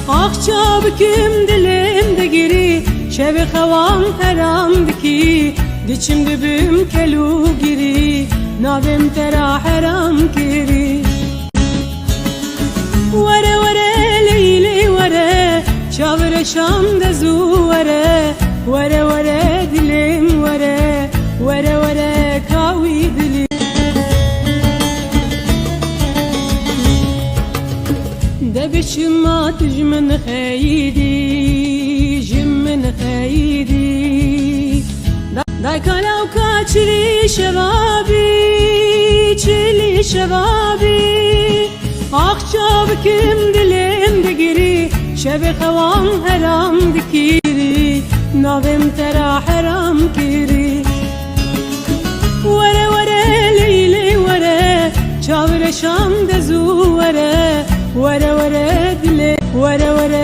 Akça büküm dilimde giri şevi xevan heram diki diçim dibim kelu giri navim tera heram kiri Were were leyli were çavre şam dezu were Were were dilim were Were were kavi dilim دبشما تجمن خيدي جمن خيدي دايك لو كاتشلي شبابي تشلي شبابي akça büküm dilimde giri şevi xevan heram dikiri navim tera heram kiri Were were leyli were çavre şam dezu were Were were dile were were